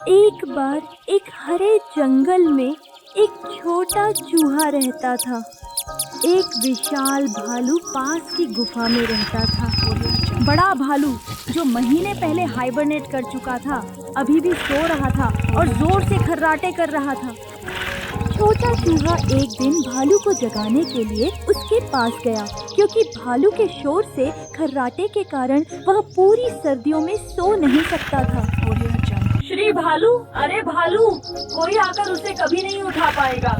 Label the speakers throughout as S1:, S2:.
S1: एक बार एक हरे जंगल में एक छोटा चूहा रहता था। एक विशाल भालू पास की गुफा में रहता था। बड़ा भालू जो महीने पहले हाइबरनेट कर चुका था, अभी भी सो रहा था और जोर से खर्राटे कर रहा था। छोटा चूहा एक दिन भालू को जगाने के लिए उसके पास गया, क्योंकि भालू के शोर से खर्राटे के कारण वह पूरी सर्दियों में सो नहीं सकता था।
S2: श्री भालू, अरे भालू, कोई आकर उसे कभी नहीं उठा पाएगा।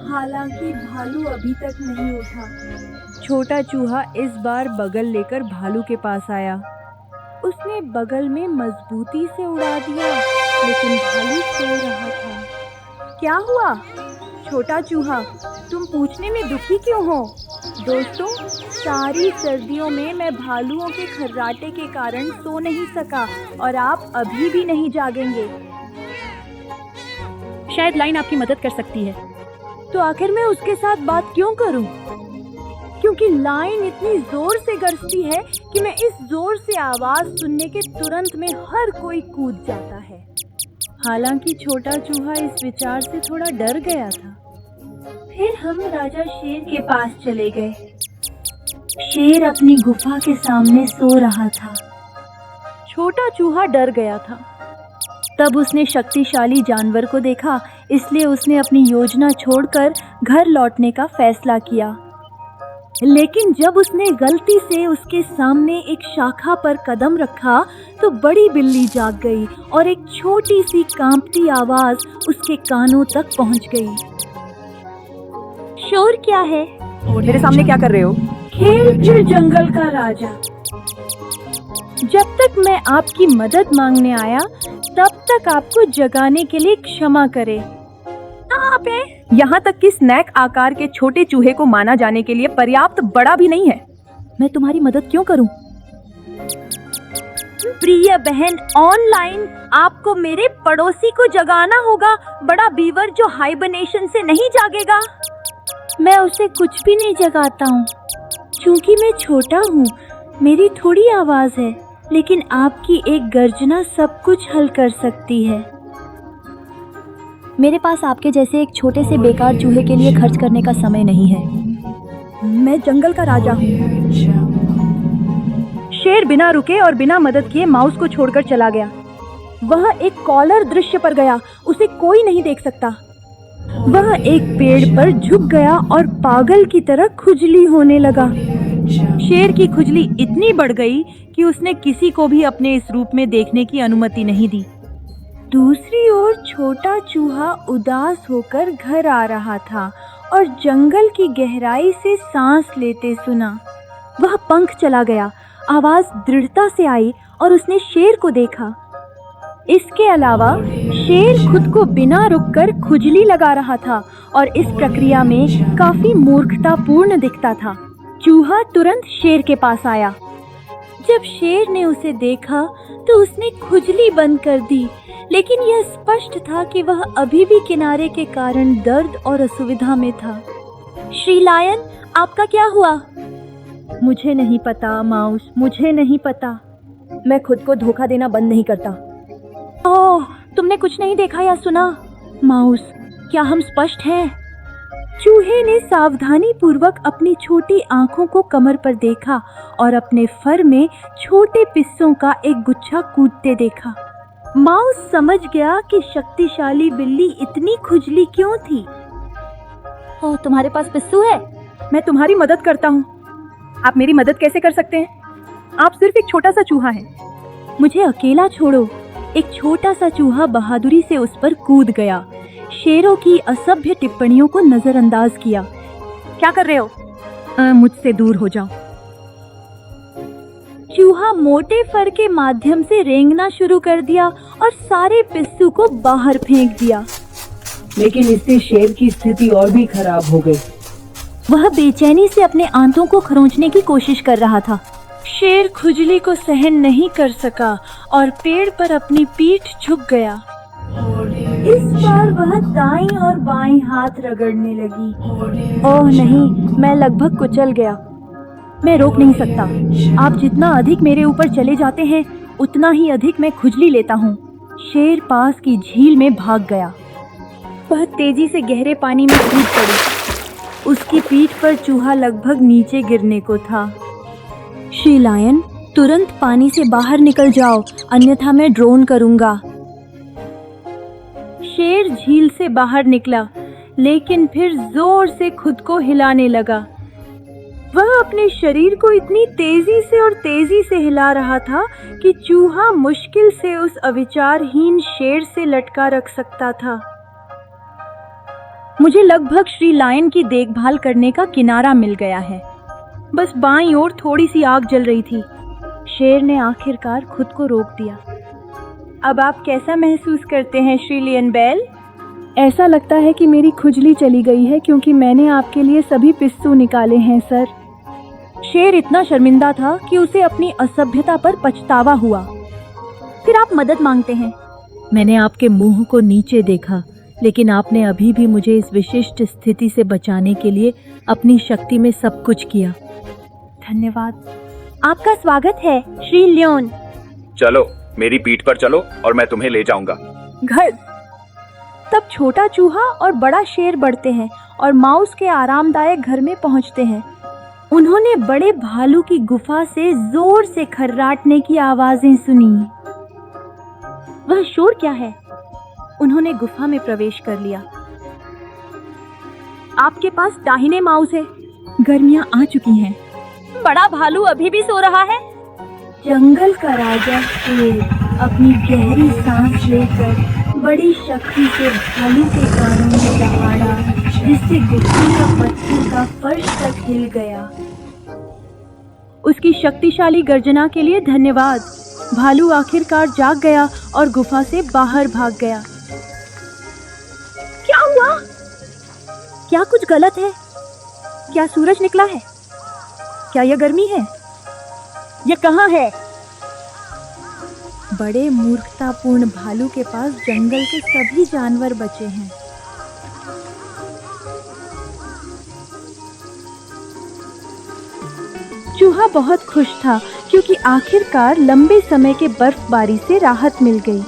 S1: हालांकि भालू अभी तक नहीं उठा। छोटा चूहा इस बार बगल लेकर भालू के पास आया। उसने बगल में मजबूती से उड़ा दिया, लेकिन भालू सो रहा था। क्या हुआ छोटा चूहा, तुम पूछने में दुखी क्यों हो? दोस्तों, सारी सर्दियों में मैं भालुओं के खर्राटे के कारण सो नहीं सका और आप अभी भी नहीं जागेंगे।
S2: शायद लाइन आपकी मदद कर सकती है।
S1: तो आखिर मैं उसके साथ बात क्यों करूं? क्योंकि लाइन इतनी जोर से गरजती है कि मैं इस जोर से आवाज सुनने के तुरंत में हर कोई कूद जाता है। हालांकि छोटा चूहा इस विचार से थोड़ा डर गया था। फिर हम राजा शेर के पास चले गए। शेर अपनी गुफा के सामने सो रहा था। छोटा चूहा डर गया था। तब उसने शक्तिशाली जानवर को देखा, इसलिए उसने अपनी योजना छोड़कर घर लौटने का फैसला किया। लेकिन जब उसने गलती से उसके सामने एक शाखा पर कदम रखा तो बड़ी बिल्ली जाग गई और एक छोटी सी कांपती आवाज उसके कानों तक पहुंच गई। शोर क्या है?
S2: मेरे सामने क्या कर रहे हो?
S1: खेल जंगल का राजा। जब तक मैं आपकी मदद मांगने आया, तब तक आपको जगाने के लिए क्षमा करे।
S2: आप हैं? यहाँ तक कि स्नैक आकार के छोटे चूहे को माना जाने के लिए पर्याप्त बड़ा भी नहीं है।
S1: मैं तुम्हारी मदद क्यों करूं? प्रिय बहन, ऑनलाइन आपको मेरे पड़ोसी को जगाना होगा, बड़ा बीवर जो हाइबरनेशन से नहीं जागेगा। मैं उसे कुछ भी नहीं जगाता हूँ, क्योंकि मैं छोटा हूँ, मेरी थोड़ी आवाज है, लेकिन आपकी एक गर्जना सब कुछ हल कर सकती है। मेरे पास आपके जैसे एक छोटे से बेकार चूहे के लिए खर्च करने का समय नहीं है। मैं जंगल का राजा हूँ। शेर बिना रुके और बिना मदद किए माउस को छोड़कर चला गया। वह एक कॉलर दृश्य पर गया, उसे कोई नहीं देख सकता। वह एक पेड़ पर झुक गया और पागल की तरह खुजली होने लगा। शेर की खुजली इतनी बढ़ गई कि उसने किसी को भी अपने इस रूप में देखने की अनुमति नहीं दी। दूसरी ओर छोटा चूहा उदास होकर घर आ रहा था और जंगल की गहराई से सांस लेते सुना। वह पंख चला गया, आवाज दृढ़ता से आई और उसने शेर को देखा। इसके अलावा शेर खुद को बिना रुककर खुजली लगा रहा था और इस प्रक्रिया में काफी मूर्खतापूर्ण दिखता था। चूहा तुरंत शेर के पास आया। जब शेर ने उसे देखा तो उसने खुजली बंद कर दी, लेकिन यह स्पष्ट था कि वह अभी भी किनारे के कारण दर्द और असुविधा में था। श्री लायन, आपका क्या हुआ? मुझे नहीं पता माउस, मुझे नहीं पता। मैं खुद को धोखा देना बंद नहीं करता। ओह, तुमने कुछ नहीं देखा या सुना? माउस, क्या हम स्पष्ट हैं? चूहे ने सावधानी पूर्वक अपनी छोटी आंखों को कमर पर देखा और अपने फर में छोटे पिस्सों का एक गुच्छा कूदते देखा। माउस समझ गया कि शक्तिशाली बिल्ली इतनी खुजली क्यों थी। ओह, तुम्हारे पास पिस्सू है?
S2: मैं तुम्हारी मदद करता हूँ। आप मेरी मदद कैसे कर सकते हैं? आप सिर्फ एक छोटा सा चूहा हैं।
S1: मुझे अकेला छोड़ो। एक छोटा सा चूहा बहादुरी से उस पर कूद गया, शेरों की असभ्य टिप्पणियों को नजरअंदाज किया।
S2: क्या कर रहे हो? मुझसे दूर हो जाओ।
S1: चूहा मोटे फर के माध्यम से रेंगना शुरू कर दिया और सारे पिस्सू को बाहर फेंक दिया।
S3: लेकिन इससे शेर की स्थिति और भी खराब हो गई।
S1: वह बेचैनी से अपने आंतों को खरोंचने की कोशिश कर रहा था। शेर खुजली को सहन नहीं कर सका और पेड़ पर अपनी पीठ झुक गया। इस बार वह दाईं और बाईं हाथ रगड़ने लगी। ओह नहीं, मैं लगभग कुचल गया। मैं रोक नहीं सकता। आप जितना अधिक मेरे ऊपर चले जाते हैं, उतना ही अधिक मैं खुजली लेता हूँ। शेर पास की झील में भाग गया। वह तेजी से गहरे पानी में कूद पड़ी। उसकी पीठ पर चूहा लगभग नीचे गिरने को था। श्री लायन, तुरंत पानी से बाहर निकल जाओ, अन्यथा मैं ड्रोन करूंगा। शेर झील से बाहर निकला, लेकिन फिर जोर से खुद को हिलाने लगा। वह अपने शरीर को इतनी तेजी से हिला रहा था कि चूहा मुश्किल से उस अविचारहीन शेर से लटका रख सकता था। मुझे लगभग श्री लायन की देखभाल करने का किनारा मिल गया है। बस बाईं ओर थोड़ी सी आग जल रही थी। शेर ने आखिरकार खुद को रोक दिया। अब आप कैसा महसूस करते हैं श्री लियन बेल? ऐसा लगता है कि मेरी खुजली चली गई है क्योंकि मैंने आपके लिए सभी पिस्सू निकाले हैं सर। शेर इतना शर्मिंदा था कि उसे अपनी असभ्यता पर पछतावा हुआ। फिर आप मदद मांगते हैं? मैंने आपके मुंह को नीचे देखा, लेकिन आपने अभी भी मुझे इस विशिष्ट स्थिति से बचाने के लिए अपनी शक्ति में सब कुछ किया। धन्यवाद। आपका स्वागत है श्री लियोन।
S4: चलो मेरी पीठ पर चलो और मैं तुम्हें ले जाऊंगा।
S1: घर। तब छोटा चूहा और बड़ा शेर बढ़ते हैं और माउस के आरामदायक घर में पहुंचते हैं। उन्होंने बड़े भालू की गुफा से जोर से खर्राटने की आवाजें सुनी। वह शोर क्या है? उन्होंने गुफा में प्रवेश कर लिया। आपके पास दाहिने माउस है। गर्मियां आ चुकी हैं। बड़ा भालू अभी भी सो रहा है। जंगल का राजा शेर अपनी गहरी सांस लेकर बड़ी शक्ति से भालू के कानों में दहाड़ा, जिससे गुफा का पत्थर का फर्श तक हिल गया। उसकी शक्तिशाली गर्जना के लिए धन्यवाद। भालू आखिरकार जाग गया और गुफा से बाहर भाग गया। क्या हुआ? क्या कुछ गलत है? क्या सूरज निकला है? क्या यह गर्मी है? यह कहाँ है? बड़े मूर्खतापूर्ण भालू के पास जंगल के सभी जानवर बचे हैं। चूहा बहुत खुश था क्योंकि आखिरकार लंबे समय के बर्फबारी से राहत मिल गई।